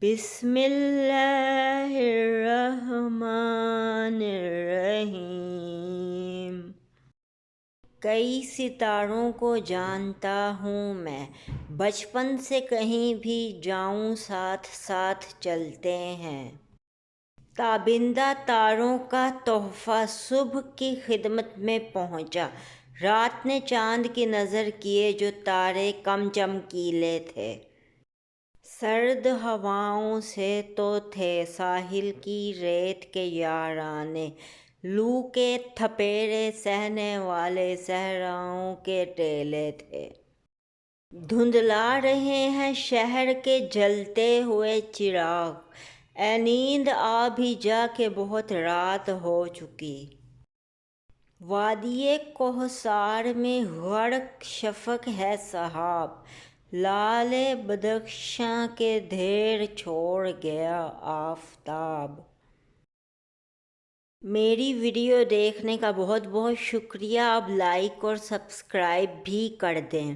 بسم اللہ الرحمن الرحیم۔ کئی ستاروں کو جانتا ہوں میں، بچپن سے کہیں بھی جاؤں ساتھ ساتھ چلتے ہیں۔ تابندہ تاروں کا تحفہ صبح کی خدمت میں پہنچا، رات نے چاند کی نظر کیے جو تارے کم چمکیلے تھے۔ سرد ہواؤں سے تو تھے ساحل کی ریت کے یارانے، لو کے تھپیڑے سہنے والے صحراؤں کے ٹیلے تھے۔ دھندلا رہے ہیں شہر کے جلتے ہوئے چراغ، اے نیند آ بھی جا کہ بہت رات ہو چکی۔ وادی کوثر میں غرق شفق ہے سحاب، لعل بدخشاں کے ڈھیر چھوڑ گیا آفتاب۔ میری ویڈیو دیکھنے کا بہت بہت شکریہ۔ آپ لائک اور سبسکرائب بھی کر دیں۔